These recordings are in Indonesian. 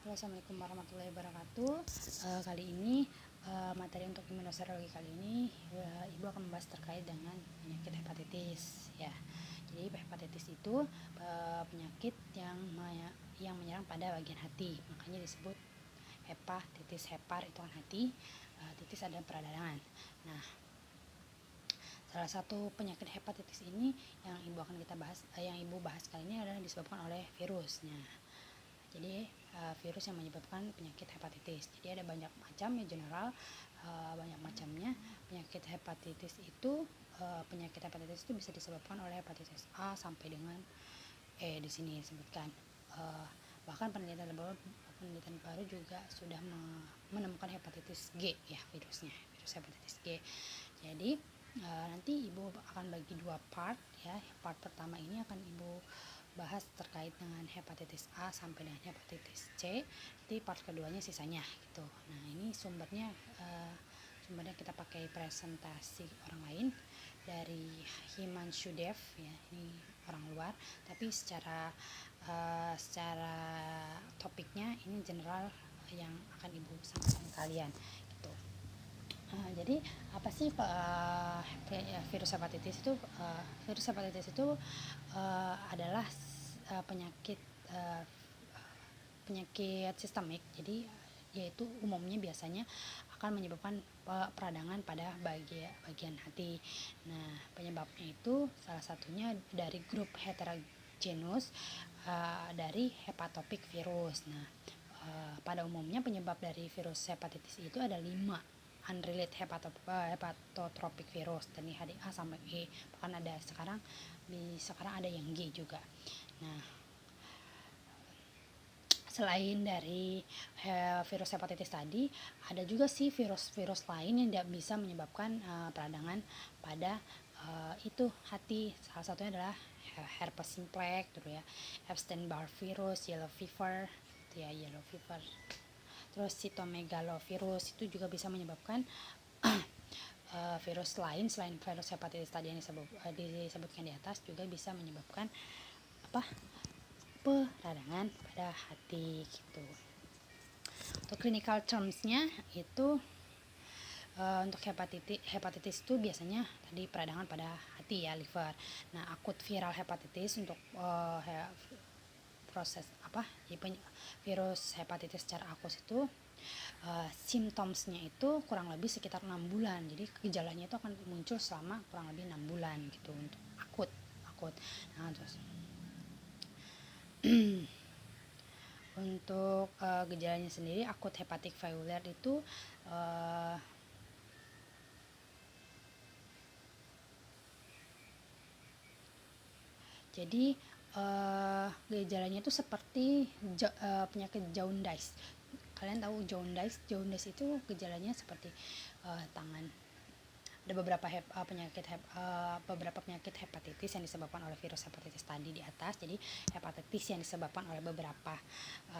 Halo, assalamualaikum warahmatullahi wabarakatuh. Kali ini materi untuk imunoserologi kali ini ibu akan membahas terkait dengan penyakit hepatitis ya. Jadi hepatitis itu penyakit yang menyerang pada bagian hati, makanya disebut hepatitis. Hepar itu kan hati, titis ada peradangan. Nah, salah satu penyakit hepatitis ini yang ibu bahas kali ini adalah disebabkan oleh virusnya. Jadi virus yang menyebabkan penyakit hepatitis. Jadi ada banyak macam ya, general, banyak macamnya. Penyakit hepatitis itu bisa disebabkan oleh hepatitis A sampai dengan E di sini disebutkan. Bahkan penelitian baru juga sudah menemukan hepatitis G ya, virus hepatitis G. Jadi nanti ibu akan bagi dua part ya. Part pertama ini akan ibu bahas terkait dengan hepatitis A sampai dengan hepatitis C. Di part keduanya sisanya gitu. Nah, ini sumbernya kita pakai presentasi orang lain dari Himanshu Dev ya, ini orang luar, tapi secara topiknya ini general yang akan ibu sampaikan ke kalian gitu. Jadi apa sih virus hepatitis itu? Virus hepatitis itu adalah penyakit sistemik. Jadi yaitu umumnya biasanya akan menyebabkan peradangan pada bagian hati. Nah, penyebabnya itu salah satunya dari grup heterogenus dari hepatopik virus. Nah, pada umumnya penyebab dari virus hepatitis itu ada 5 unrelated hepatotropic virus, dari HDA sampai E, bahkan ada sekarang ada yang G juga. Nah, selain dari virus hepatitis tadi, ada juga sih virus-virus lain yang tidak bisa menyebabkan peradangan pada itu hati. Salah satunya adalah herpes simplex, terus ya, Epstein-Barr virus, yellow fever. Terus cytomegalovirus itu juga bisa menyebabkan virus lain selain virus hepatitis tadi yang disebutkan di atas, juga bisa menyebabkan peradangan pada hati gitu. Untuk clinical terms-nya itu untuk hepatitis itu biasanya tadi peradangan pada hati ya, liver. Nah, akut viral hepatitis untuk virus hepatitis secara akut itu simptomsnya itu kurang lebih sekitar 6 bulan. Jadi gejalanya itu akan muncul selama kurang lebih 6 bulan gitu untuk akut. Nah, terus untuk gejalanya sendiri, akut hepatic failure itu jadi gejalanya itu seperti penyakit jaundice. Kalian tahu jaundice itu gejalanya seperti tangan. Ada beberapa penyakit hepatitis yang disebabkan oleh virus hepatitis tadi di atas. Jadi hepatitis yang disebabkan oleh beberapa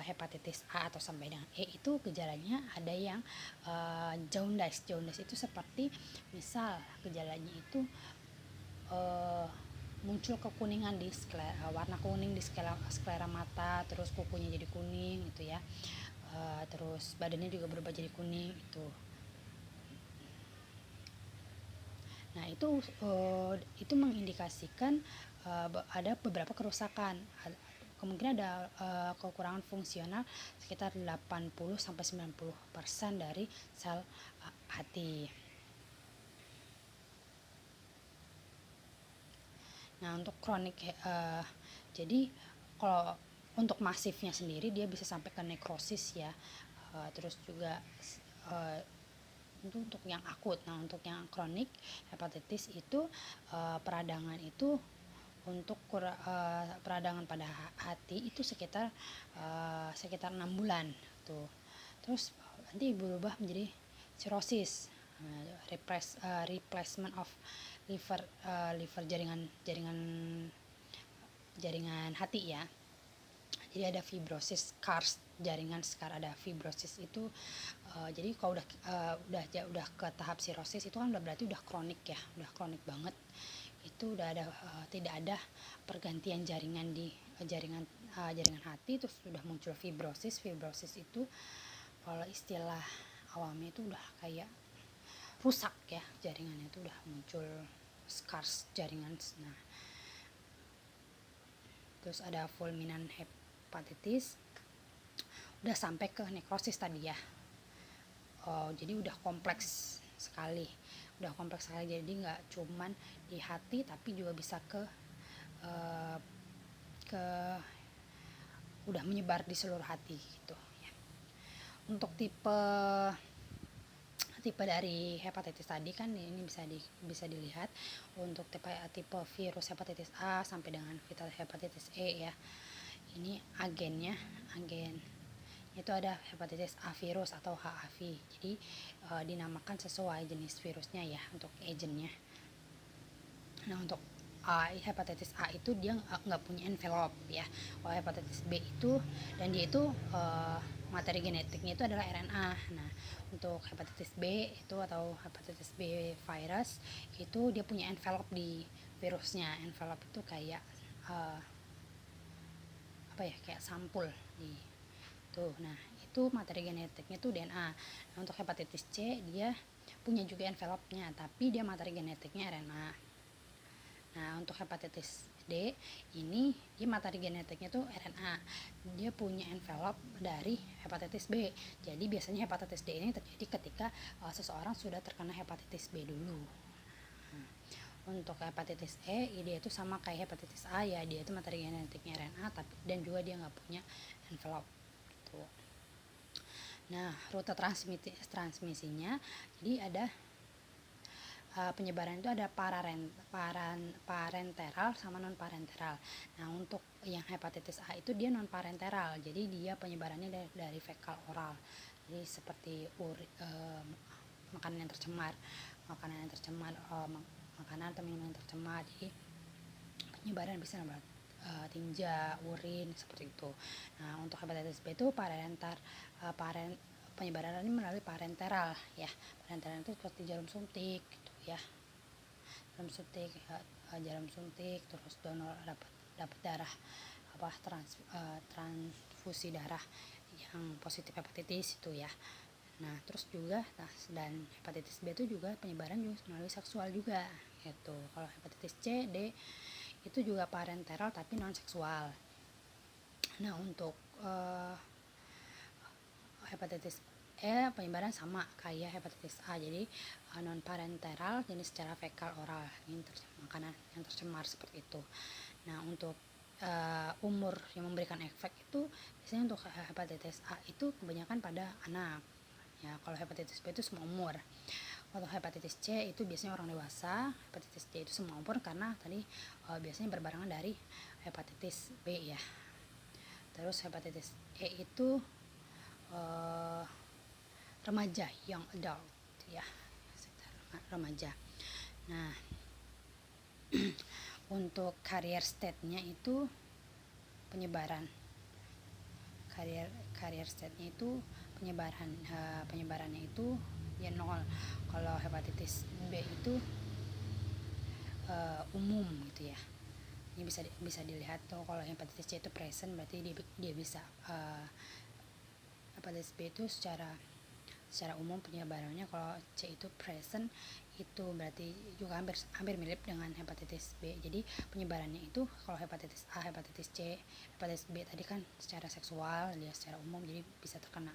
hepatitis A atau sampai dengan E itu gejalanya ada yang jaundice. Jaundice itu seperti misal gejalanya itu muncul kekuningan di warna kuning di sklera mata, terus kukunya jadi kuning gitu ya, terus badannya juga berubah jadi kuning itu. Nah, itu mengindikasikan ada beberapa kerusakan. Kemungkinan ada kekurangan fungsional sekitar 80-90% dari sel hati. Nah, untuk kronik jadi kalau untuk masifnya sendiri dia bisa sampai ke nekrosis ya. Terus juga itu untuk yang akut. Nah, untuk yang kronik hepatitis itu peradangan itu untuk peradangan pada hati itu sekitar 6 bulan tuh. Terus nanti berubah menjadi cirrhosis, replacement of liver jaringan hati ya. Jadi ada fibrosis scars, jaringan scar, ada fibrosis itu jadi kalau udah ke tahap cirrhosis itu kan berarti udah kronik ya, udah kronik banget. Itu udah ada tidak ada pergantian jaringan di jaringan jaringan hati, terus sudah muncul fibrosis. Fibrosis itu kalau istilah awamnya itu udah kayak rusak ya, jaringannya itu udah muncul scars jaringan. Nah, terus ada fulminant hepatitis, udah sampai ke nekrosis tadi ya. Jadi udah kompleks sekali, jadi nggak cuman di hati tapi juga bisa ke udah menyebar di seluruh hati gitu ya. Untuk tipe dari hepatitis tadi kan ini bisa dilihat untuk tipe virus hepatitis A sampai dengan hepatitis E ya. Ini agen itu ada hepatitis A virus atau HAV. Jadi dinamakan sesuai jenis virusnya ya untuk agentnya. Nah, untuk hepatitis A itu dia nggak punya envelope ya. Kalau hepatitis B itu, dan dia itu materi genetiknya itu adalah RNA. Nah, untuk hepatitis B itu atau hepatitis B virus itu dia punya envelope di virusnya. Envelope itu kayak kayak sampul di tuh. Nah, itu materi genetiknya itu DNA. Nah, untuk hepatitis C dia punya juga envelope-nya, tapi dia materi genetiknya RNA. Nah, untuk hepatitis D ini dia materi genetiknya tuh RNA. Dia punya envelope dari hepatitis B. Jadi biasanya hepatitis D ini terjadi ketika seseorang sudah terkena hepatitis B dulu. Nah, untuk hepatitis E dia itu sama kayak hepatitis A ya, dia itu materi genetiknya RNA dan juga dia nggak punya envelope gitu. Nah, rute transmisinya jadi ada penyebaran itu ada parenteral sama non parenteral. Nah, untuk yang hepatitis A itu dia non parenteral, jadi dia penyebarannya dari fekal oral. Jadi seperti makanan yang tercemar, makanan atau minuman yang tercemar. Jadi penyebaran bisa lewat tinja, urin seperti itu. Nah, untuk hepatitis B itu penyebaran ini melalui parenteral ya. Parenteral itu seperti jarum suntik gitu ya. Jarum suntik, terus donor dapat darah transfusi darah yang positif hepatitis itu ya. Nah, terus juga dan hepatitis B itu juga penyebaran juga melalui seksual juga gitu. Kalau hepatitis C, D itu juga parenteral tapi non seksual. Nah, untuk hepatitis E penyebaran sama kayak hepatitis A, jadi non parenteral, jenis secara fekal oral, ini makanan yang tercemar seperti itu. Nah, untuk umur yang memberikan efek itu biasanya untuk hepatitis A itu kebanyakan pada anak ya. Kalau hepatitis B itu semua umur. Kalau hepatitis C itu biasanya orang dewasa. Hepatitis D itu semua umur karena tadi biasanya berbarengan dari hepatitis B ya. Terus hepatitis E itu remaja, young adult ya, remaja. Nah, untuk carrier state-nya itu penyebarannya itu penyebarannya itu ya 0. Kalau hepatitis B itu umum gitu ya. Ini bisa dilihat tuh, kalau hepatitis C itu present berarti dia bisa hepatitis B itu secara umum penyebarannya. Kalau C itu present itu berarti juga hampir mirip dengan hepatitis B. Jadi penyebarannya itu kalau hepatitis A, hepatitis C, hepatitis B tadi kan secara seksual, dia secara umum jadi bisa terkena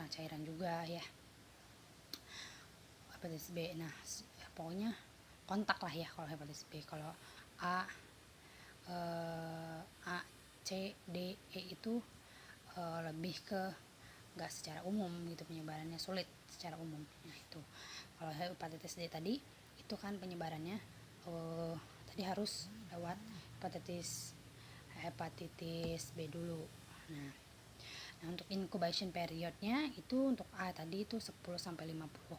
cairan juga ya. Hepatitis B, nah pokoknya kontak lah ya kalau hepatitis B. Kalau A, C, D, E itu lebih ke nggak secara umum gitu, penyebarannya sulit secara umum. Nah, itu kalau hepatitis D tadi itu kan penyebarannya tadi harus lewat hepatitis B dulu. Nah, untuk incubation periodnya itu untuk A tadi itu 10 sampai 50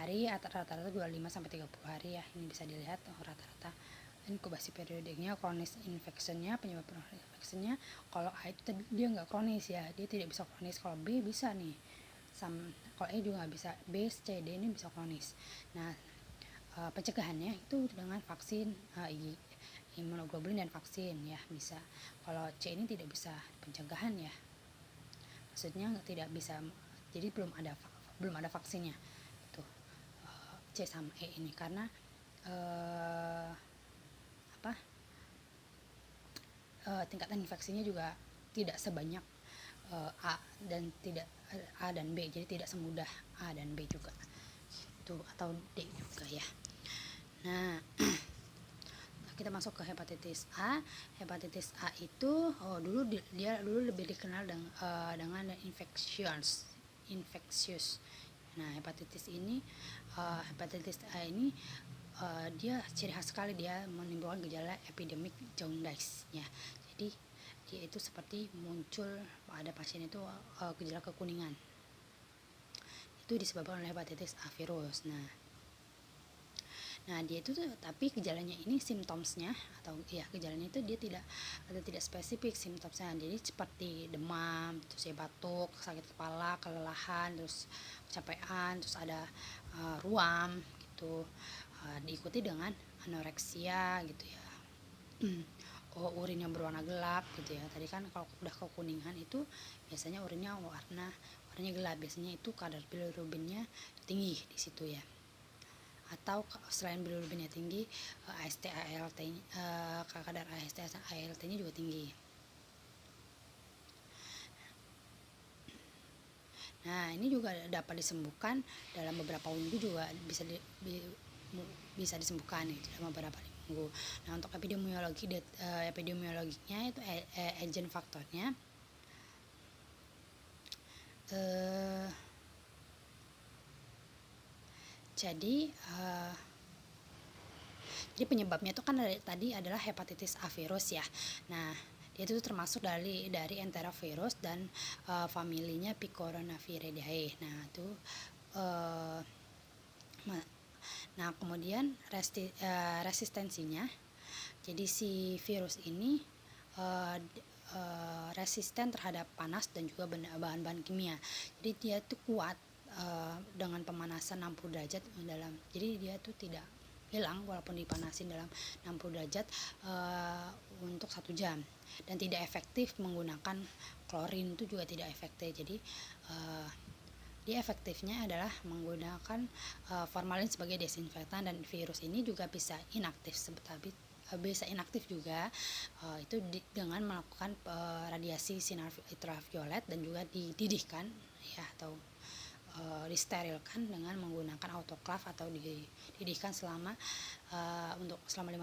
hari, rata-rata 25 sampai 30 hari ya. Ini bisa dilihat rata-rata inkubasi periodenya. Kronis infectionnya, penyebab infectionnya, kalau A itu tadi dia nggak kronis ya, dia tidak bisa kronis. Kalau B bisa nih, kalau E juga nggak bisa, B, C, D ini bisa kronis. Nah, pencegahannya itu dengan vaksin imunoglobulin dan vaksin ya bisa. Kalau C ini tidak bisa pencegahan ya, maksudnya tidak bisa, jadi belum ada vaksinnya tuh. C sama E ini karena tingkatan infeksinya juga tidak sebanyak A dan tidak A dan B, jadi tidak semudah A dan B juga gitu, atau D juga ya. Nah, kita masuk ke hepatitis A. Hepatitis A itu dia dulu lebih dikenal dengan infectious. Nah, hepatitis A ini dia ciri khas sekali, dia menimbulkan gejala epidemik jaundice ya. Jadi dia itu seperti muncul pada pasien itu gejala kekuningan. Itu disebabkan oleh hepatitis A virus. Nah, dia itu tuh, tapi gejalanya ini simptomsnya atau ya gejalanya itu dia tidak spesifik simptomsnya. Jadi seperti demam, terus ya batuk, sakit kepala, kelelahan, terus kecapean, terus ada ruam gitu. Diikuti dengan anoreksia gitu ya. Urin yang berwarna gelap gitu ya. Tadi kan kalau udah kekuningan itu biasanya urinnya warnanya gelap, biasanya itu kadar bilirubinnya tinggi di situ ya. Atau selain bilirubinnya tinggi, AST ALT kadar AST ALT-nya juga tinggi. Nah, ini juga dapat disembuhkan dalam beberapa minggu, juga bisa disembuhkan itu dalam beberapa minggu. Nah, untuk epidemiologinya itu agent faktornya jadi penyebabnya itu kan tadi adalah hepatitis A virus ya. Nah, dia itu termasuk dari enterovirus dan familinya Picornaviridae. Nah, itu nah kemudian resistensinya, jadi si virus ini resisten terhadap panas dan juga bahan-bahan kimia. Jadi dia tuh kuat dengan pemanasan 60 derajat jadi dia tuh tidak hilang walaupun dipanasin dalam 60 derajat untuk 1 jam, dan tidak efektif menggunakan klorin, itu juga tidak efektif. Jadi dia efektifnya adalah menggunakan formalin sebagai desinfektan, dan virus ini juga bisa inaktif juga itu dengan melakukan radiasi sinar ultraviolet dan juga dididihkan ya, atau disterilkan dengan menggunakan autoclave atau dididihkan selama 5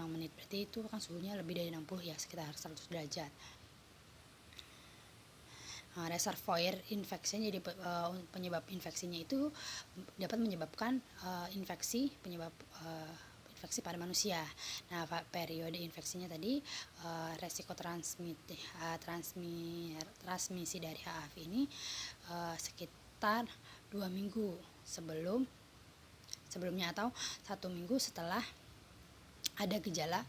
menit. Berarti itu kan suhunya lebih dari 60 ya, sekitar 100 derajat. Reservoir infection, jadi penyebab infeksinya itu dapat menyebabkan infeksi pada manusia. Nah, periode infeksinya tadi resiko transmisi dari HIV ini sekitar 2 minggu sebelumnya atau 1 minggu setelah ada gejala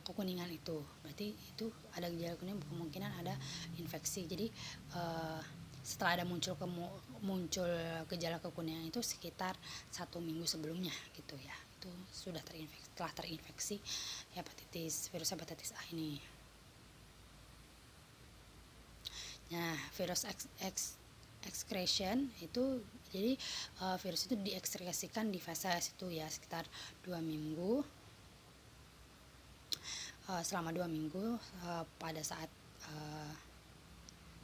kekuningan itu. Berarti itu ada gejala kekuningan, kemungkinan ada infeksi. Jadi setelah ada muncul gejala kekuningan itu sekitar 1 minggu sebelumnya gitu ya, itu sudah telah terinfeksi virus hepatitis A ini. Nah, virus excretion itu, jadi virus itu diekskretasikan di feses itu ya sekitar 2 minggu. Selama 2 minggu pada saat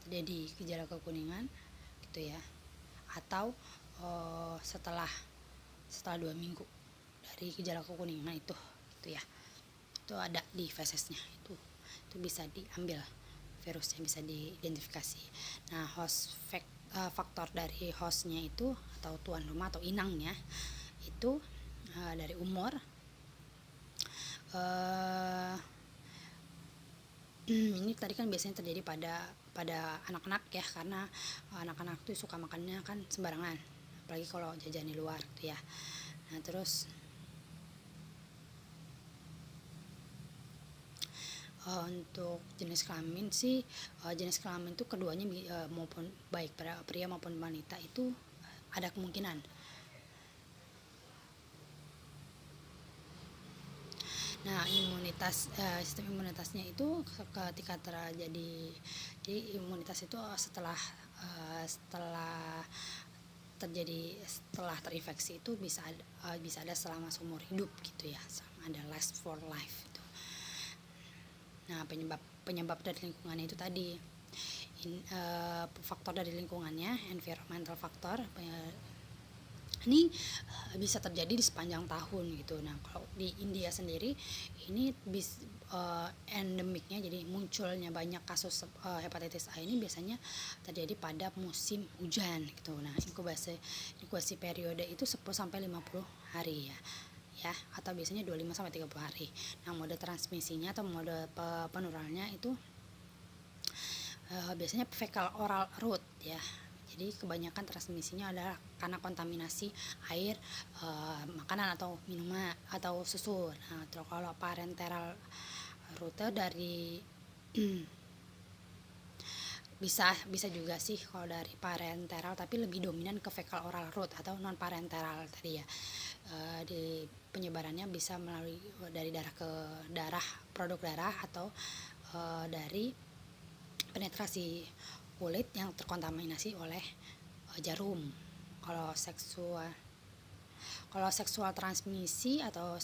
terjadi gejala kekuningan gitu ya, atau setelah 2 minggu dari gejala kekuningan itu gitu ya, itu ada di fesesnya, itu bisa diambil virusnya, bisa diidentifikasi. Nah, faktor dari hostnya itu atau tuan rumah atau inangnya itu dari umur. Ini tadi kan biasanya terjadi pada anak-anak ya, karena anak-anak tuh suka makannya kan sembarangan, apalagi kalau jajan di luar gitu ya. Nah, terus untuk jenis kelamin sih, jenis kelamin itu keduanya maupun baik pria maupun wanita itu ada kemungkinan. Nah, sistem imunitasnya itu ketika terjadi, jadi imunitas itu setelah terinfeksi itu bisa ada selama seumur hidup gitu ya, sama ada last for life itu. Nah, penyebab dari lingkungannya itu tadi, faktor dari lingkungannya, environmental factor, ini bisa terjadi di sepanjang tahun gitu. Nah, kalau di India sendiri ini endemiknya, jadi munculnya banyak kasus hepatitis A ini biasanya terjadi pada musim hujan gitu. Nah, inkubasi periode itu 10 sampai 50 hari ya, atau biasanya 25 sampai 30 hari. Nah, mode transmisinya atau mode penularannya itu biasanya fecal oral route ya. Jadi kebanyakan transmisinya adalah karena kontaminasi air, makanan atau minuman atau susu. Nah, terus kalau parenteral route dari bisa juga sih kalau dari parenteral, tapi lebih dominan ke fecal oral route atau non parenteral tadi ya. Di penyebarannya bisa melalui dari darah ke darah, produk darah, atau dari penetrasi kulit yang terkontaminasi oleh jarum. Kalau seksual transmisi atau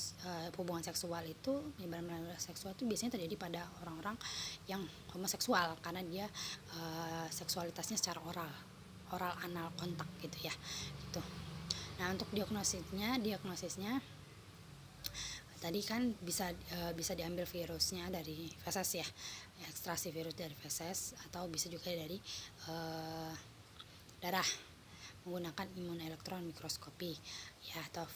hubungan seksual itu, penyebaran melalui seksual itu biasanya terjadi pada orang-orang yang homoseksual karena dia seksualitasnya secara oral anal kontak gitu ya, gitu. Nah, untuk diagnosisnya tadi kan bisa diambil virusnya dari feses ya, ekstraksi virus dari feses, atau bisa juga dari darah menggunakan imun elektron mikroskopi ya, atau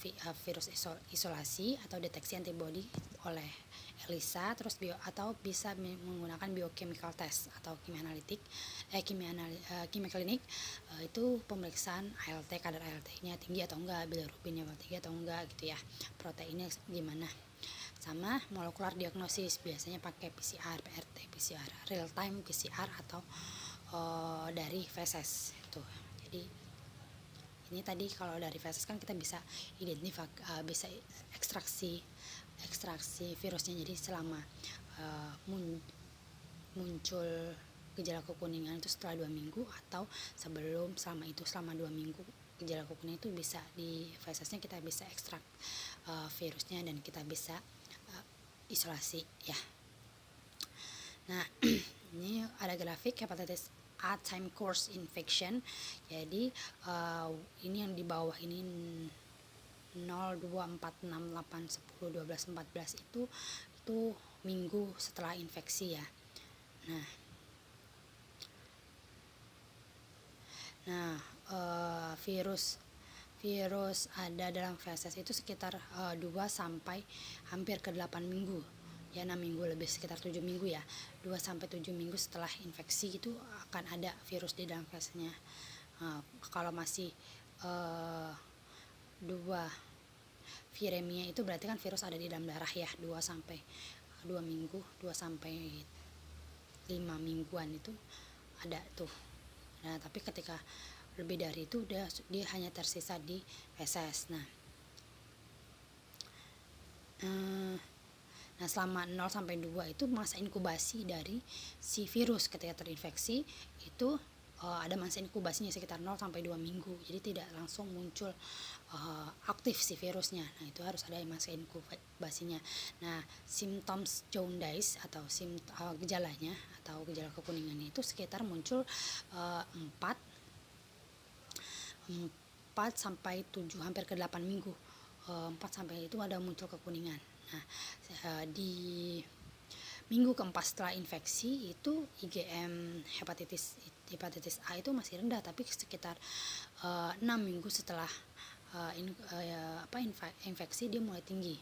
virus isolasi atau deteksi antibodi oleh ELISA, terus atau bisa menggunakan biochemical test atau kimia klinik, itu pemeriksaan ALT, kadar ALT-nya tinggi atau enggak, bilirubinnya tinggi atau enggak gitu ya, proteinnya gimana, sama molekular diagnosis biasanya pakai PCR, PRT, PCR, real time PCR, atau dari feses itu. Jadi ini tadi kalau dari feses kan kita bisa bisa ekstraksi virusnya. Jadi selama muncul gejala kekuningan itu setelah 2 minggu, atau selama 2 minggu gejala kekuningan itu, bisa di fesesnya kita bisa ekstrak virusnya dan kita bisa isolasi ya. Nah, ini ada grafik hepatitis A time course infection. Jadi ini yang di bawah ini 0, 2, 4, 6, 8, 10, 12, 14 itu minggu setelah infeksi ya. Nah, virus ada dalam feses itu sekitar 2 sampai hampir ke 8 minggu ya, 6 minggu lebih, sekitar 7 minggu ya, 2 sampai 7 minggu setelah infeksi itu akan ada virus di dalam fesesnya. Kalau masih 2 viremia itu berarti kan virus ada di dalam darah ya, 2 sampai 2 minggu, 2 sampai 5 mingguan itu ada tuh. Nah, tapi ketika lebih dari itu dia hanya tersisa di feses. Nah, selama 0 sampai 2 itu masa inkubasi dari si virus. Ketika terinfeksi itu ada masa inkubasinya sekitar 0 sampai 2 minggu. Jadi tidak langsung muncul aktif si virusnya. Nah, itu harus ada masa inkubasinya. Nah, symptoms jaundice atau gejalanya atau gejala kekuningannya itu sekitar muncul 4 sampai 7, hampir ke 8 minggu. 4 sampai itu ada muncul kekuningan. Nah, di minggu keempat setelah infeksi itu IgM hepatitis A itu masih rendah, tapi sekitar 6 minggu setelah infeksi dia mulai tinggi.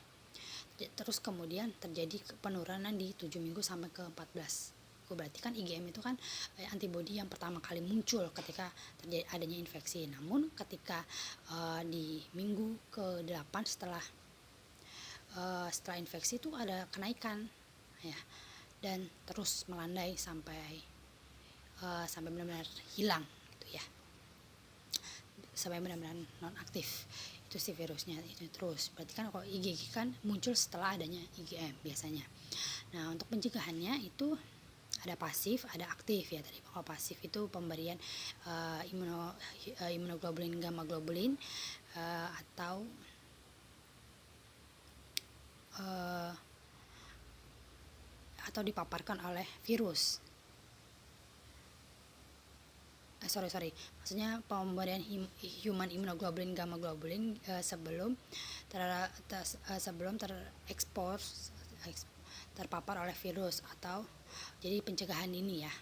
Terus kemudian terjadi penurunan di 7 minggu sampai ke 14. Berarti kan IgM itu kan antibodi yang pertama kali muncul ketika terjadi adanya infeksi. Namun ketika di minggu ke-8 setelah infeksi itu ada kenaikan ya, dan terus melandai sampai benar-benar hilang gitu ya, sampai benar-benar non aktif itu si virusnya itu terus. Berarti kan kalau IgG kan muncul setelah adanya IgM biasanya. Nah, untuk pencegahannya itu ada pasif, ada aktif ya tadi. Kalau pasif itu pemberian imunoglobulin gamma globulin atau dipaparkan oleh virus. Maksudnya pemberian human immunoglobulin gamma globulin sebelum terekspos terpapar oleh virus, atau jadi pencegahan ini ya.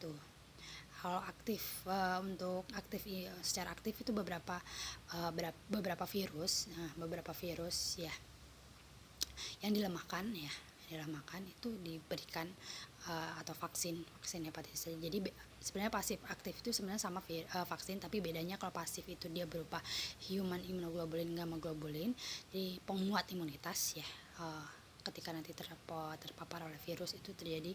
Tuh. Kalau aktif untuk secara aktif itu beberapa virus, beberapa virus ya yang dilemahkan itu diberikan atau vaksin hepatitis. Jadi sebenarnya pasif aktif itu sebenarnya sama vaksin, tapi bedanya kalau pasif itu dia berupa human immunoglobulin gamma globulin, jadi penguat imunitas ya. Ketika nanti terpapar oleh virus itu terjadi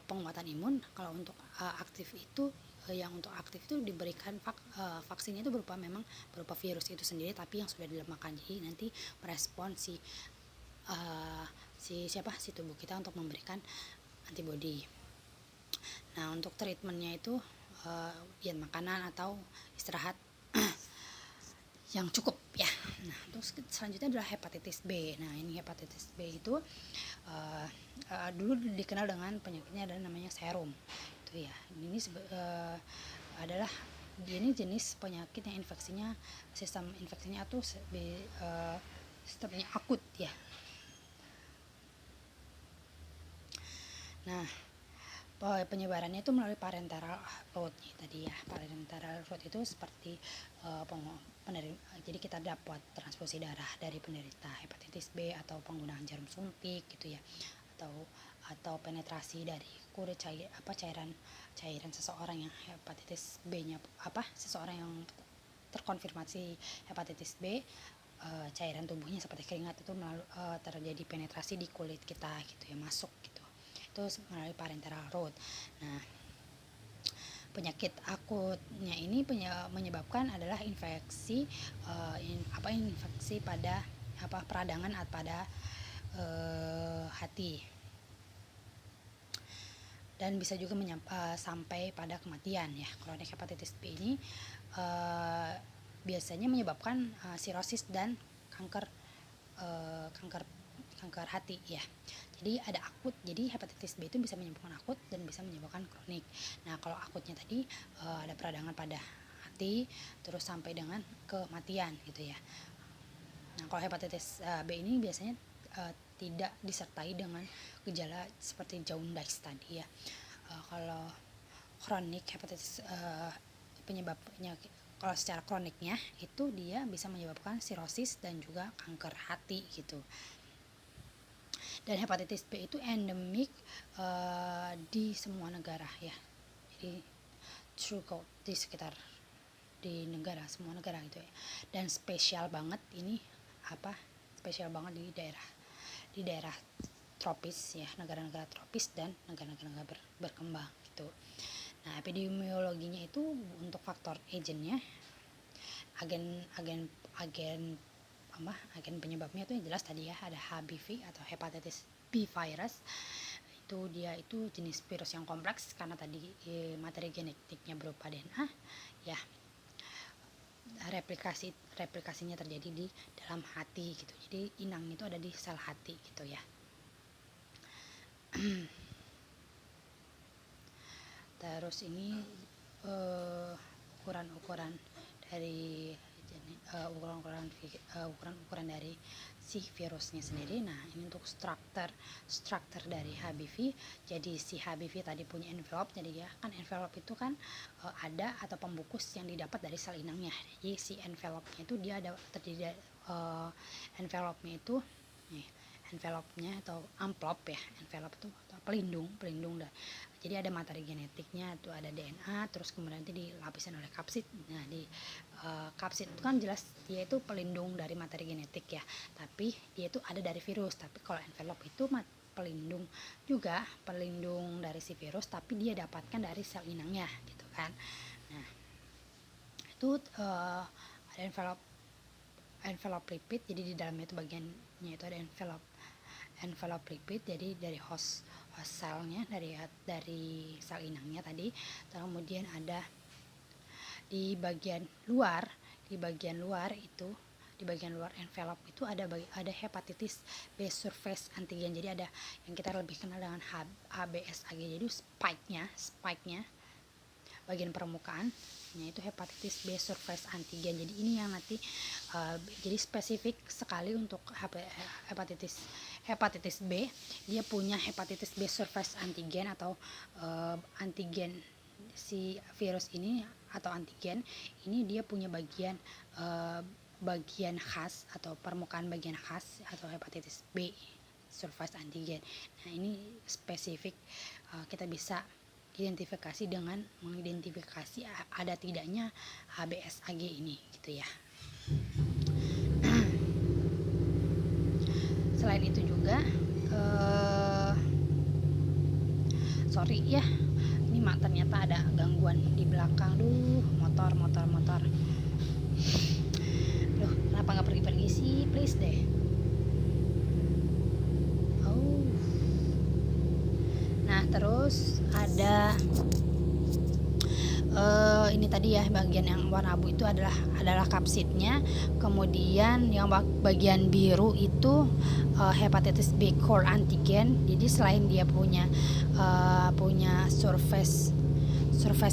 penguatan imun. Kalau untuk aktif itu yang untuk aktif itu diberikan vaksinnya itu memang berupa virus itu sendiri, tapi yang sudah dilemahkan. Jadi nanti merespon si tubuh kita untuk memberikan antibodi. Nah, untuk treatmentnya itu diet makanan atau istirahat yang cukup ya. Nah, terus selanjutnya adalah hepatitis B. Nah, ini hepatitis B itu dulu dikenal dengan penyakitnya adalah namanya serum itu ya. Ini adalah jenis penyakit yang sistem infeksinya itu sistemnya akut ya. Nah, penyebarannya itu melalui parenteral route tadi ya. Parenteral route itu seperti jadi kita dapat transfusi darah dari penderita hepatitis B, atau penggunaan jarum suntik gitu ya, atau penetrasi dari kulit cairan seseorang yang hepatitis B-nya seseorang yang terkonfirmasi hepatitis B, cairan tubuhnya seperti keringat itu terjadi penetrasi di kulit kita gitu ya, masuk gitu. Itu melalui parenteral route. Nah, penyakit akutnya ini menyebabkan adalah infeksi pada peradangan pada hati, dan bisa juga sampai pada kematian ya. Kronik hepatitis B ini biasanya menyebabkan sirosis dan kanker hati ya. Jadi ada akut, jadi hepatitis B itu bisa menyebabkan akut dan bisa menyebabkan kronik. Nah, kalau akutnya tadi ada peradangan pada hati terus sampai dengan kematian gitu ya. Nah, kalau hepatitis B ini biasanya tidak disertai dengan gejala seperti jaundice tadi ya. Kalau kronik hepatitis penyebabnya, kalau secara kroniknya itu dia bisa menyebabkan sirosis dan juga kanker hati gitu. Dan hepatitis B itu endemik di semua negara ya. Jadi throughout di sekitar semua negara gitu ya. Dan spesial banget di daerah tropis ya, negara-negara tropis dan negara-negara berkembang gitu. Nah, epidemiologinya itu untuk faktor agen penyebabnya itu yang jelas tadi ya, ada HBV atau hepatitis B virus. Dia itu jenis virus yang kompleks karena tadi materi genetiknya berupa DNA ya. Replikasinya terjadi di dalam hati gitu. Jadi inang itu ada di sel hati gitu ya. Terus ini ukuran-ukuran dari ukuran dari si virusnya sendiri. Nah, ini untuk struktur dari HBV. Jadi si HBV tadi punya envelope. Jadi ya kan envelope itu kan ada atau pembungkus yang didapat dari sel inangnya. Jadi si envelope-nya itu dia ada terdiri envelope-nya itu envelope-nya atau amplop ya. Envelope itu atau pelindung dah. Jadi ada materi genetiknya, itu ada DNA, terus kemudian nanti dilapisin oleh kapsid. Nah, di kapsid itu kan jelas dia itu pelindung dari materi genetik ya, tapi dia itu ada dari virus. Tapi kalau envelope itu pelindung dari si virus, tapi dia dapatkan dari sel inangnya gitu kan. Nah, itu ada envelope lipid, jadi di dalamnya itu bagiannya itu ada envelope lipid, jadi dari host selnya, dari sel inangnya tadi. Kemudian ada di bagian luar itu, di bagian luar envelope itu ada hepatitis B surface antigen. Jadi ada yang kita lebih kenal dengan HBsAg. Jadi spike-nya bagian permukaan itu hepatitis B surface antigen. Jadi ini yang nanti jadi spesifik sekali untuk hepatitis B. Dia punya hepatitis B surface antigen atau antigen si virus ini atau antigen ini, dia punya bagian khas atau permukaan bagian khas atau hepatitis B surface antigen. Nah, ini spesifik, kita bisa identifikasi dengan mengidentifikasi ada tidaknya HBsAg ini gitu ya. Selain itu juga sorry ya, ini ternyata ada gangguan di belakang. Motor. Kenapa nggak pergi sih, please deh. Nah, terus ada ini tadi ya, bagian yang warna abu itu adalah kapsidnya. Kemudian yang bagian biru itu hepatitis B core antigen. Jadi selain dia punya surface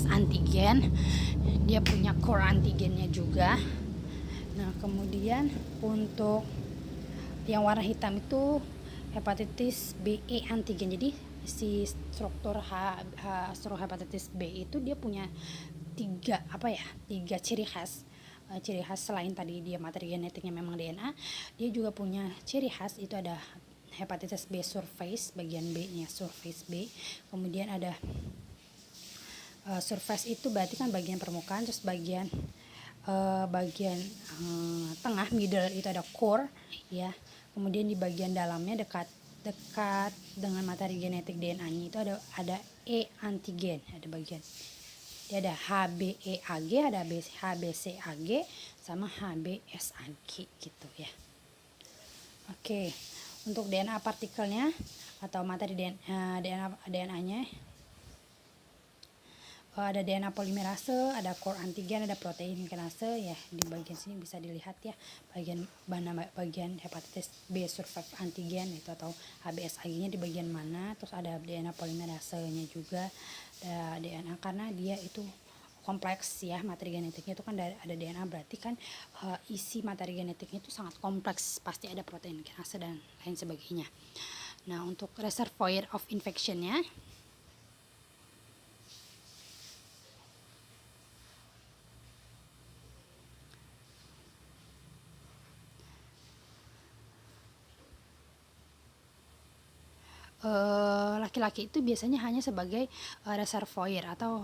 antigen, dia punya core antigennya juga. Nah, kemudian untuk yang warna hitam itu hepatitis BE antigen. Jadi si struktur hepatitis B itu dia punya tiga ciri khas. Ciri khas selain tadi dia materi genetiknya memang DNA, dia juga punya ciri khas itu ada hepatitis B surface, bagian B-nya surface B. Kemudian ada surface itu berarti kan bagian permukaan, terus bagian tengah middle itu ada core ya. Kemudian di bagian dalamnya dekat dengan materi genetik DNA-nya itu ada E antigen, ada bagian dia ada HBeAg, ada HBcAg sama HBsAg gitu ya. Oke, untuk DNA partikelnya atau materi DNA-nya ada DNA polimerase, ada core antigen, ada protein kinase ya. Di bagian sini bisa dilihat ya bagian hepatitis B surface antigen itu atau HBsAg-nya di bagian mana. Terus ada DNA polimerase-nya juga, ada DNA karena dia itu kompleks ya, materi genetiknya itu kan ada DNA, berarti kan isi materi genetiknya itu sangat kompleks, pasti ada protein kinase dan lain sebagainya. Nah, untuk reservoir of infection-nya laki-laki itu biasanya hanya sebagai reservoir atau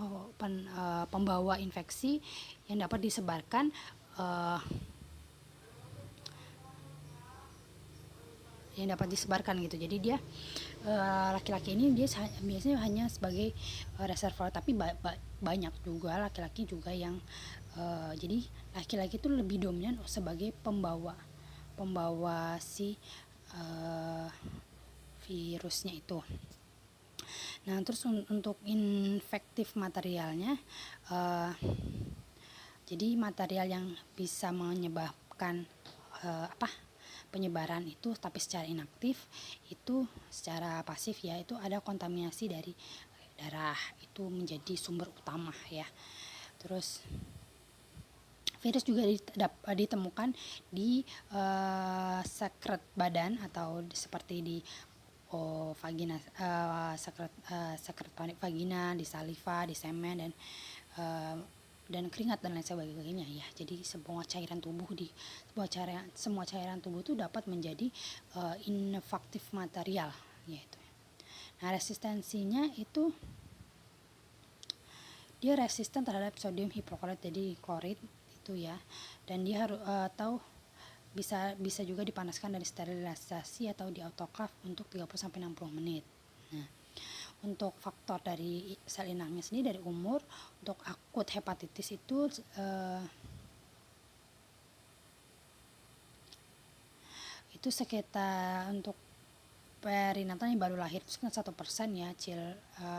pembawa infeksi yang dapat disebarkan gitu. Jadi dia laki-laki ini dia biasanya hanya sebagai reservoir, tapi banyak juga laki-laki juga yang jadi laki-laki itu lebih dominan sebagai pembawa si virusnya itu. Nah, terus untuk infektif materialnya, jadi material yang bisa menyebabkan penyebaran itu tapi secara inaktif, itu secara pasif ya, itu ada kontaminasi dari darah, itu menjadi sumber utama ya. Terus virus juga ditemukan di sekret badan atau seperti di vagina, sekret vagina, di saliva, di semen dan keringat dan lain sebagainya ya. Jadi semua cairan tubuh itu dapat menjadi infektif material yaitu. Nah, resistensinya itu dia resisten terhadap sodium hipoklorit, jadi klorid itu ya. Dan dia harus bisa juga dipanaskan dan sterilisasi atau di autoklaf untuk 30-60 menit. Nah, untuk faktor dari sel inangnya sendiri dari umur, untuk akut hepatitis itu itu sekitar untuk perinatal yang baru lahir itu sekitar 1% ya,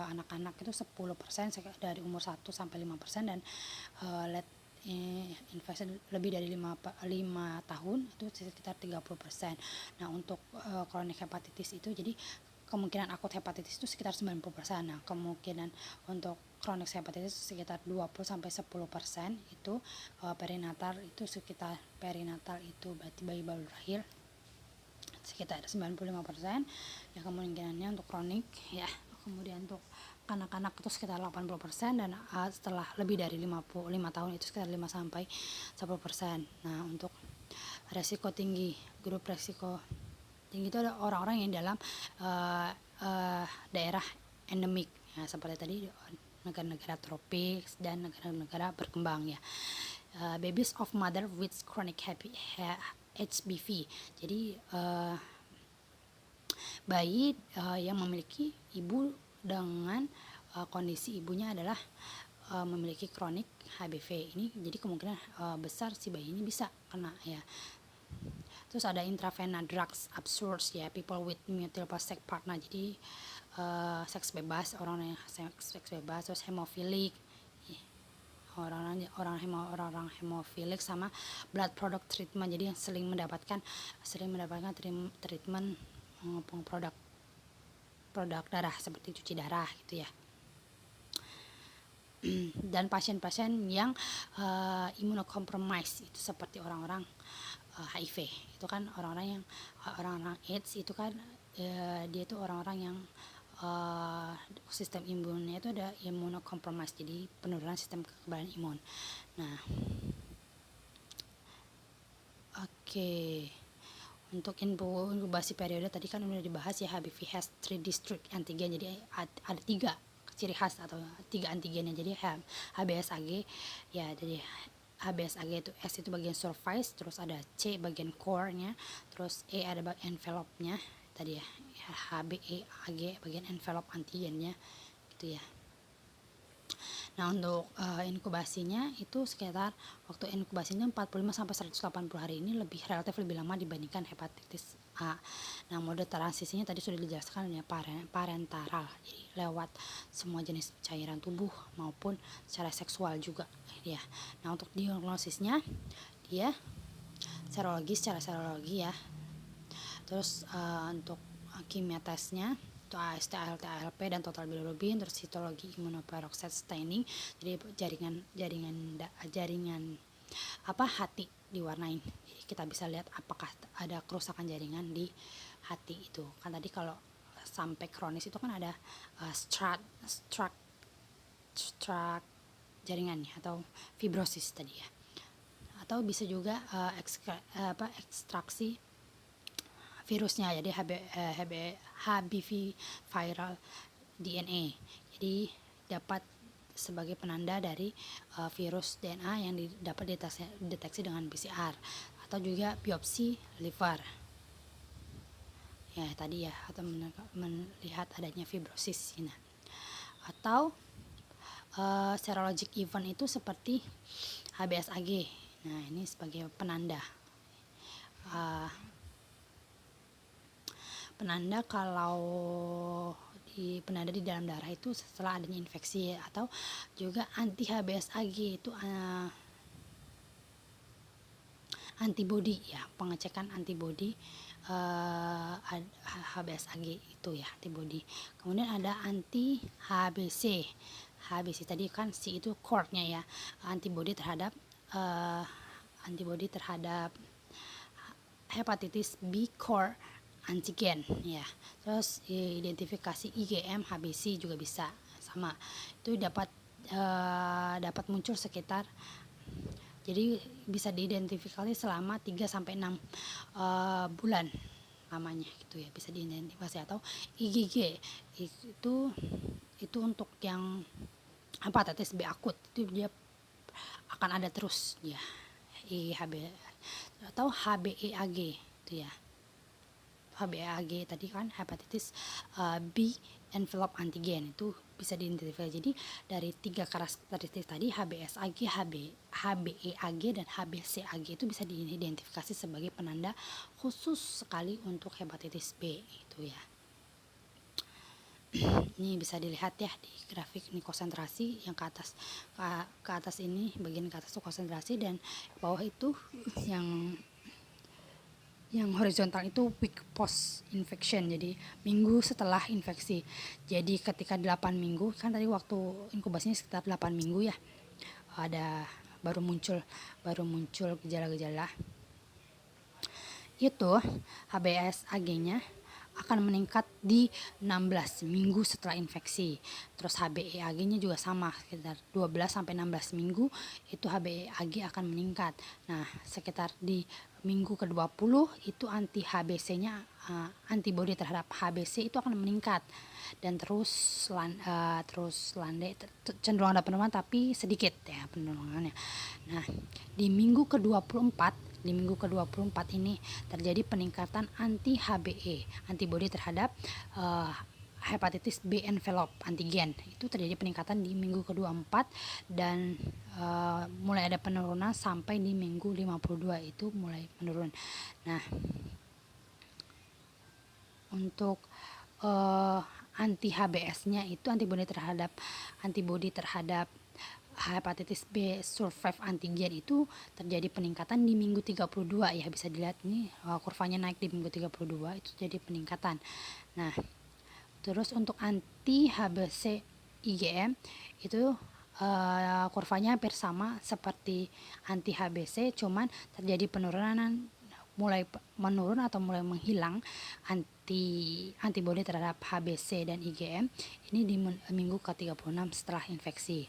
anak-anak itu 10% dari umur 1-5%, dan late infection lebih dari 5 tahun itu sekitar 30%. Nah untuk chronic hepatitis itu, jadi kemungkinan akut hepatitis itu sekitar 90%. Nah kemungkinan untuk chronic hepatitis sekitar 20-10%. Itu perinatal itu sekitar, perinatal itu berarti bayi baru lahir, sekitar 95% ya kemungkinannya untuk kronik ya. Kemudian untuk kanak-kanak itu sekitar 80%, dan setelah lebih dari 5 tahun itu sekitar 5-10%. Nah untuk resiko tinggi, grup resiko tinggi itu ada orang-orang yang dalam daerah endemik ya, seperti tadi negara-negara tropis dan negara-negara berkembang ya. Babies of mother with chronic HBV. Jadi bayi yang memiliki ibu dengan kondisi ibunya adalah memiliki kronik HBV ini, jadi kemungkinan besar si bayi ini bisa kena ya. Terus ada intravenous drugs abuse ya, people with multiple sex partner, jadi seks bebas, orang yang seks bebas. Terus hemofilik, orang hemofilik, sama blood product treatment, jadi yang sering mendapatkan treatment produk darah seperti cuci darah gitu ya. Dan pasien-pasien yang immunocompromised itu seperti orang-orang HIV, itu kan orang-orang AIDS itu kan dia itu orang-orang yang sistem imunnya itu ada immunocompromised, jadi penurunan sistem kekebalan imun. Nah, oke. Untuk inkubasi periode tadi kan udah dibahas ya, HBV has 3 distinct antigen, jadi ada 3 ciri khas atau 3 antigennya. Jadi HBsAg ya, jadi HBsAg itu S itu bagian surface, terus ada C bagian core-nya, terus E ada bagian envelope-nya tadi ya, HBeAg bagian envelope antigennya gitu ya. Nah untuk inkubasinya itu sekitar waktu inkubasinya 45-180 hari, ini relatif lebih lama dibandingkan hepatitis A. Nah mode transisinya tadi sudah dijelaskan ya, parenteral, jadi lewat semua jenis cairan tubuh maupun secara seksual juga ya. Nah untuk diagnosisnya dia secara serologi ya. Terus untuk kimia tesnya itu AST, ALT, ALP, dan total bilirubin. Terus histologi immunoperoxide staining, jadi jaringan hati diwarnain, jadi kita bisa lihat apakah ada kerusakan jaringan di hati itu kan. Tadi kalau sampai kronis itu kan ada struct jaringannya atau fibrosis tadi ya. Atau bisa juga ekstraksi virusnya, jadi HBV viral DNA, jadi dapat sebagai penanda dari virus DNA yang dapat dideteksi dengan PCR, atau juga biopsi liver ya tadi ya, atau melihat adanya fibrosis. Nah, atau serologic event itu seperti HBsAg. Nah ini sebagai penanda kalau penanda di dalam darah itu setelah adanya infeksi, atau juga anti HBsAg itu antibody ya, pengecekan antibody HBsAg itu ya, antibody. Kemudian ada anti HBC tadi kan C itu core-nya ya, antibody terhadap hepatitis B core antigen ya. Terus identifikasi IgM HBC juga bisa sama, itu dapat muncul sekitar, jadi bisa diidentifikasi selama 3-6 bulan lamanya gitu ya, bisa diidentifikasi. Atau IgG itu untuk yang hepatitis B akut, itu dia akan ada terus ya, atau HBeAg itu ya. HBAG tadi kan, hepatitis B envelope antigen itu bisa diidentifikasi. Jadi dari 3 karakteristik tadi, HBsAg, HBeAg dan HBcAg itu bisa diidentifikasi sebagai penanda khusus sekali untuk hepatitis B itu ya. Ini bisa dilihat ya di grafik ini konsentrasi yang ke atas ini, bagian ke atas itu konsentrasi, dan bawah itu yang horizontal itu week post infection, jadi minggu setelah infeksi. Jadi ketika 8 minggu, kan tadi waktu inkubasinya sekitar 8 minggu ya, ada baru muncul gejala-gejala itu, HBsAg-nya akan meningkat di 16 minggu setelah infeksi. Terus HBeAg-nya juga sama, sekitar 12 sampai 16 minggu itu HBeAg akan meningkat. Nah, sekitar di minggu ke-20 itu anti-HBC-nya, antibodi terhadap HBC itu akan meningkat, dan terus landai, cenderung ada penurunan tapi sedikit ya penurunannya. Nah, di minggu ke-24 ini terjadi peningkatan anti-HBe, antibodi terhadap hepatitis B envelope antigen. Itu terjadi peningkatan di minggu ke-24 dan mulai ada penurunan sampai di minggu 52 itu mulai menurun. Nah, untuk anti-HBs-nya itu antibodi terhadap hepatitis B survive antigen itu terjadi peningkatan di minggu 32 ya, bisa dilihat nih kurvanya naik di minggu 32 itu jadi peningkatan. Nah, terus untuk anti HBc IgM itu kurvanya hampir sama seperti anti HBc, cuman terjadi penurunan, mulai menurun atau mulai menghilang antibodi terhadap HBc dan IgM ini di minggu ke-36 setelah infeksi.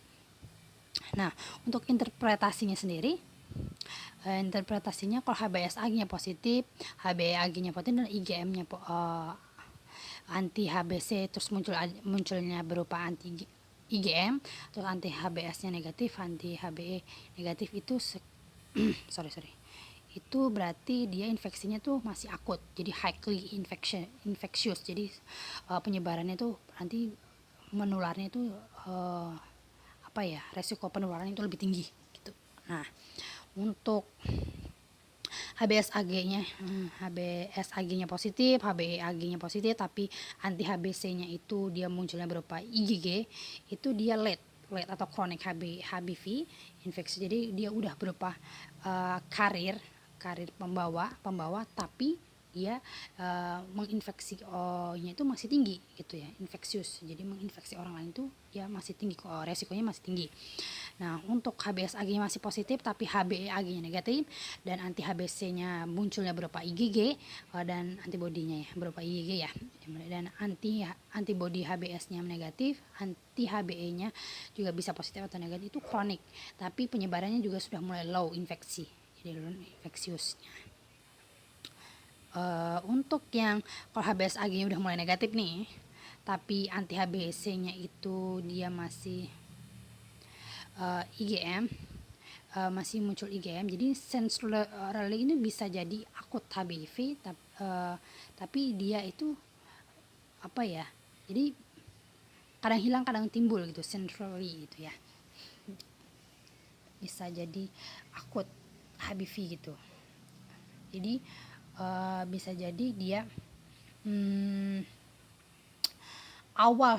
Nah, untuk interpretasinya sendiri, kalau HBsAg-nya positif, HBeAg-nya positif dan IgM-nya anti HBc, terus munculnya berupa anti IgM, terus anti HBs-nya negatif, anti HBe negatif, itu itu berarti dia infeksinya tuh masih akut, jadi highly infectious, jadi penyebarannya tuh nanti menularnya itu resiko penularan itu lebih tinggi gitu. Nah, untuk HBsAg-nya positif, HBeAg-nya positif, tapi anti HBc-nya itu dia munculnya berupa IgG, itu dia late atau chronic HBV infeksi. Jadi dia udah berupa karir pembawa, tapi dia menginfeksi nya itu masih tinggi gitu ya, infeksius. Jadi menginfeksi orang lain itu dia masih tinggi, resikonya masih tinggi. Nah, untuk HBsAg-nya masih positif tapi HBeAg-nya negatif dan anti HBc-nya munculnya berupa IgG dan antibodinya ya berupa IgG ya. Dan antibodi HBs-nya negatif, anti HBe-nya juga bisa positif atau negatif, itu kronik. Tapi penyebarannya juga sudah mulai low infeksi. Jadi low infeksiusnya. Untuk yang kalau HBsAg-nya udah mulai negatif nih, tapi anti HBc-nya itu dia masih IgM, masih muncul IgM, jadi centrally ini bisa jadi akut HBV, tapi dia itu jadi kadang hilang kadang timbul gitu, centrally gitu ya, bisa jadi akut HBV gitu. Jadi bisa jadi dia awal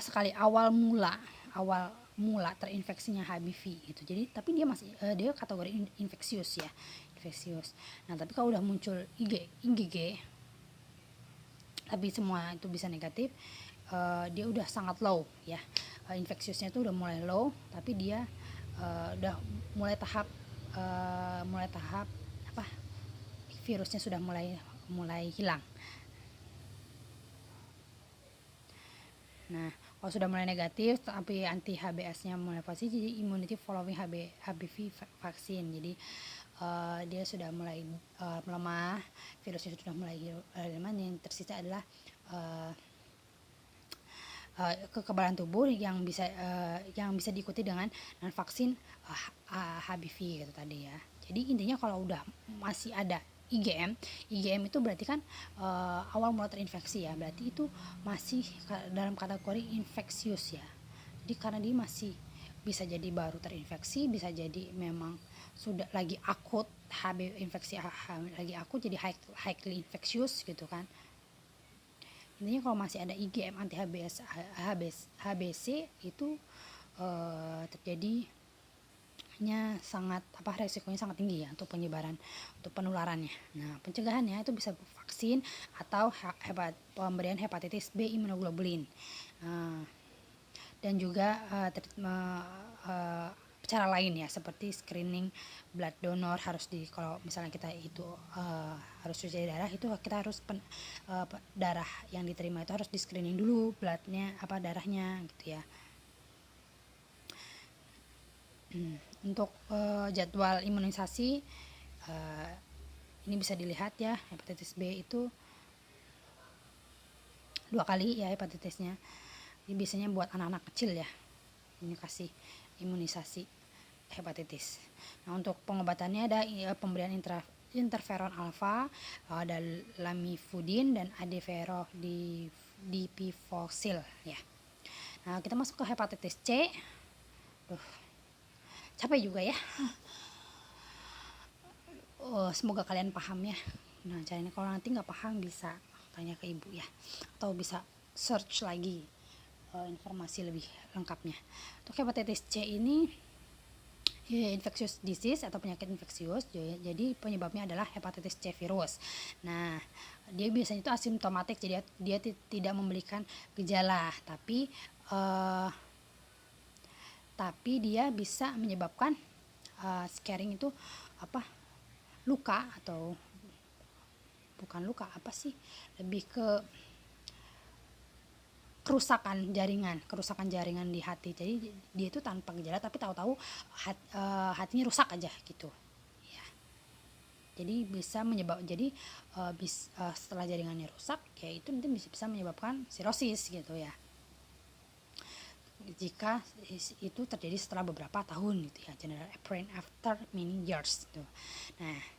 mula terinfeksinya HBV gitu. Jadi tapi dia masih dia kategori infeksius ya, infeksius. Nah, tapi kalau udah muncul IgG tapi semua itu bisa negatif, dia udah sangat low ya, infeksiusnya itu udah mulai low, tapi dia udah mulai tahap virusnya sudah mulai hilang. Nah, kalau sudah mulai negatif tapi anti HBs-nya mulai positif, jadi immunity following HBV vaksin. Jadi dia sudah mulai melemah, virusnya sudah mulai hilang. Yang tersisa adalah kekebalan tubuh yang bisa diikuti dengan vaksin HBV gitu tadi ya. Jadi intinya kalau udah masih ada IgM. IgM itu berarti kan awal mula terinfeksi ya, berarti itu masih dalam kategori infeksius ya. Jadi karena dia masih bisa jadi baru terinfeksi, bisa jadi memang sudah lagi akut infeksi lagi akut, jadi highly infectious gitu kan. Intinya kalau masih ada IgM anti HBC itu terjadinya resikonya sangat tinggi ya untuk penyebaran, untuk penularannya. Nah, pencegahannya itu bisa vaksin atau pemberian hepatitis B imunoglobulin. Dan juga cara lain ya, seperti screening blood donor. Kalau misalnya kita itu harus cuci darah, itu kita harus darah yang diterima itu harus di screening dulu, darahnya gitu ya. Untuk jadwal imunisasi ini bisa dilihat ya, hepatitis B itu 2 kali ya hepatitisnya. Ini biasanya buat anak-anak kecil ya, ini kasih imunisasi hepatitis. Nah, untuk pengobatannya ada pemberian interferon alfa, ada lamivudin dan dipivoxil ya. Nah, kita masuk ke hepatitis C. Capek juga ya. Semoga kalian paham ya. Nah, caranya kalau nanti nggak paham bisa tanya ke ibu ya, atau bisa search lagi informasi lebih lengkapnya. Untuk hepatitis C ini infectious disease atau penyakit infeksius, jadi penyebabnya adalah hepatitis C virus. Nah, dia biasanya itu asimptomatik, jadi dia tidak memberikan gejala, tapi dia bisa menyebabkan scarring itu luka, atau bukan luka, lebih ke kerusakan jaringan di hati. Jadi dia itu tanpa gejala, tapi tahu-tahu hatinya rusak aja gitu ya. Jadi bisa setelah jaringannya rusak ya, itu nanti bisa menyebabkan sirosis gitu ya, jika itu terjadi setelah beberapa tahun gitu ya, general apparent after many years gitu. Nah,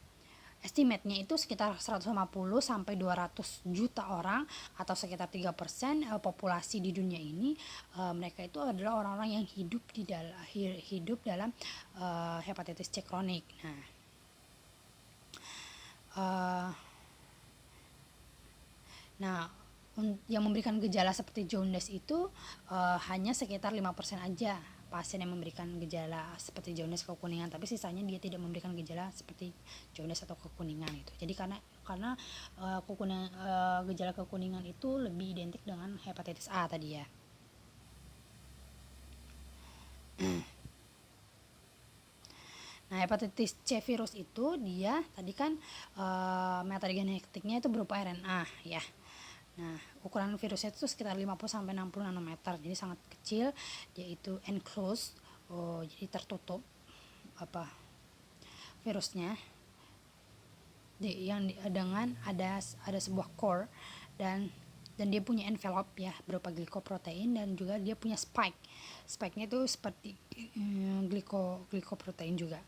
estimate-nya itu sekitar 150 sampai 200 juta orang, atau sekitar 3% populasi di dunia ini. Mereka itu adalah orang-orang yang hidup dalam hepatitis C kronik. Nah, yang memberikan gejala seperti jaundice itu hanya sekitar 5% aja pasien yang memberikan gejala seperti jaundice kekuningan, tapi sisanya dia tidak memberikan gejala seperti jaundice atau kekuningan itu. Jadi karena gejala kekuningan itu lebih identik dengan hepatitis A tadi ya. Nah, hepatitis C virus itu dia tadi kan metode genetiknya itu berupa RNA ya. Nah, ukuran virusnya itu sekitar 50 sampai 60 nanometer, jadi sangat kecil, yaitu enclosed, jadi tertutup virusnya, yang dengan ada sebuah core, dan dia punya envelope ya berupa glikoprotein, dan juga dia punya spike-nya itu seperti glikoprotein juga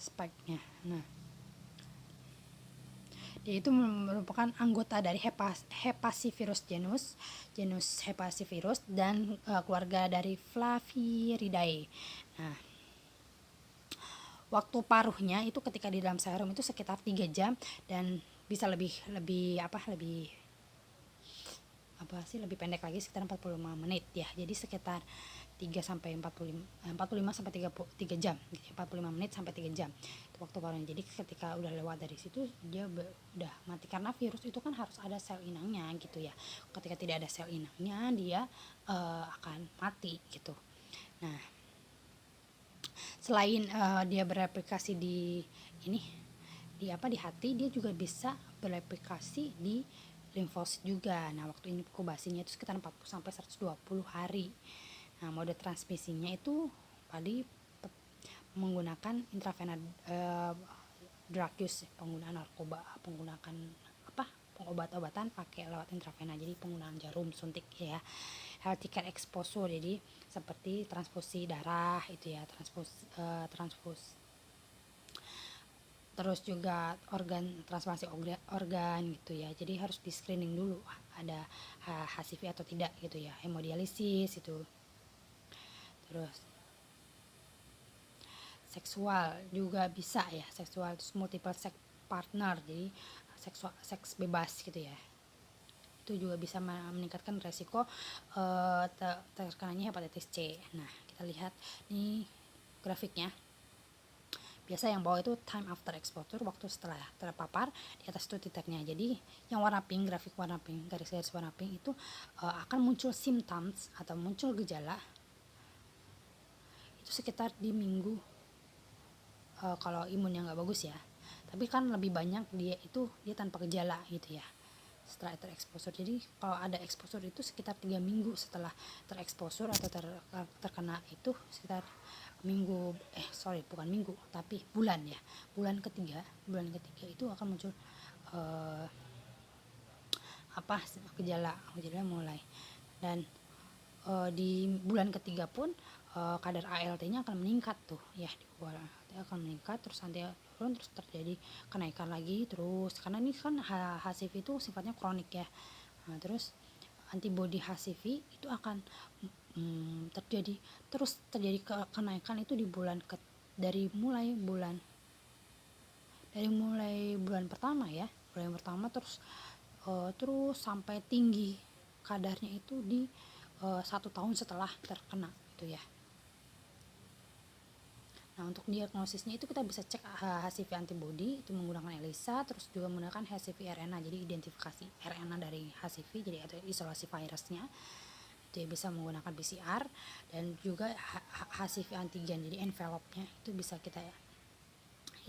spike-nya. Nah, dia itu merupakan anggota dari Hepasivirus genus Hepasivirus, dan keluarga dari Flaviridae. Nah, waktu paruhnya itu ketika di dalam serum itu sekitar 3 jam, dan bisa lebih pendek lagi, sekitar 45 menit ya. Jadi sekitar 45 sampai 3 jam, 45 menit sampai 3 jam itu waktu paruhnya. Jadi ketika udah lewat dari situ dia udah mati, karena virus itu kan harus ada sel inangnya gitu ya. Ketika tidak ada sel inangnya, dia akan mati gitu. Nah, selain dia bereplikasi di hati, dia juga bisa bereplikasi di limfosit juga. Nah, waktu inkubasinya itu sekitar 40 sampai 120 hari. Nah, mode transmisinya itu tadi menggunakan intravena drug use, penggunaan narkoba, pengobat-obatan pakai lewat intravena, jadi penggunaan jarum suntik ya. Healthcare exposure, jadi seperti transfusi darah itu ya, terus juga organ transplantasi organ gitu ya. Jadi harus di screening dulu ada HSIV atau tidak gitu ya, hemodialisis itu. Terus seksual juga bisa ya, seksual terus multiple sex partner, jadi seks bebas gitu ya. Itu juga bisa meningkatkan resiko terkenanya hepatitis C. Nah, kita lihat nih grafiknya. Biasa yang bawah itu time after exposure, waktu setelah terpapar, di atas itu titiknya. Jadi yang warna pink, grafik warna pink, garis-garis warna pink itu akan muncul symptoms atau muncul gejala itu sekitar di minggu kalau imunnya nggak bagus ya. Tapi kan lebih banyak dia tanpa gejala gitu ya setelah tereksposur. Jadi kalau ada eksposur itu sekitar 3 minggu setelah tereksposur atau terkena itu, sekitar bukan minggu tapi bulan ya, bulan ketiga itu akan muncul gejala mulai. Dan di bulan ketiga pun kadar ALT-nya akan meningkat tuh ya, di bawah ALT akan meningkat, terus nanti turun, terus terjadi kenaikan lagi terus, karena ini kan HSIV itu sifatnya kronik ya. Nah, terus antibodi HSIV itu akan terjadi kenaikan itu di dari mulai bulan pertama ya, bulan pertama, terus sampai tinggi kadarnya itu di 1 tahun setelah terkena gitu ya. Nah, untuk diagnosisnya itu kita bisa cek HSIV antibody itu menggunakan ELISA, terus juga menggunakan HSIV RNA, jadi identifikasi RNA dari HSIV, jadi atau isolasi virusnya itu ya, bisa menggunakan PCR, dan juga HSIV antigen, jadi envelope-nya itu bisa kita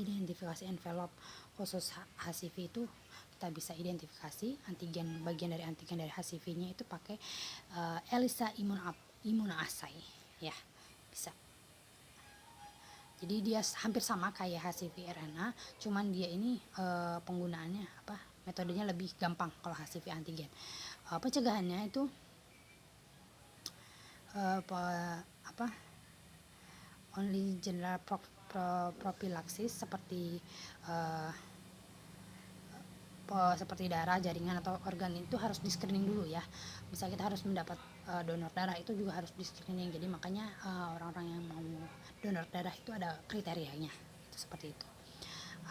identifikasi envelope khusus HSIV itu kita bisa identifikasi antigen, bagian dari antigen dari HSIV-nya itu pakai ELISA immunoassay ya, bisa. Jadi dia hampir sama kayak HSIV RNA, cuman dia ini penggunaannya metodenya lebih gampang kalau HSIV antigen. Pencegahannya itu only general prophylaxis seperti seperti darah, jaringan atau organ itu harus di screening dulu ya. Bisa kita harus mendapat donor darah itu juga harus di screening. Jadi makanya orang-orang yang mau donor darah itu ada kriterianya itu, seperti itu.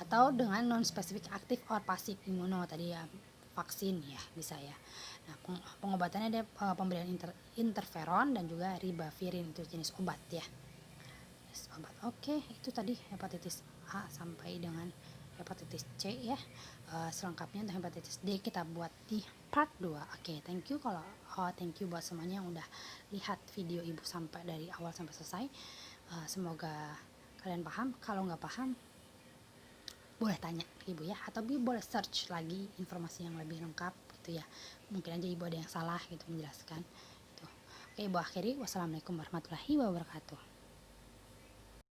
Atau dengan non specific active or passive immuno tadi ya, vaksin ya bisa ya. Nah, pengobatannya ada pemberian interferon dan juga ribavirin, itu jenis obat ya. Obat. Oke, itu tadi hepatitis A sampai dengan hepatitis C ya. Selengkapnya untuk hepatitis D kita buat di part 2. Oke, thank you thank you buat semuanya yang udah lihat video Ibu sampai dari awal sampai selesai. Semoga kalian paham. Kalau nggak paham boleh tanya ke Ibu ya, atau Ibu boleh search lagi informasi yang lebih lengkap gitu ya. Mungkin aja Ibu ada yang salah gitu menjelaskan. Gitu. Oke, Ibu akhiri. Wassalamualaikum warahmatullahi wabarakatuh.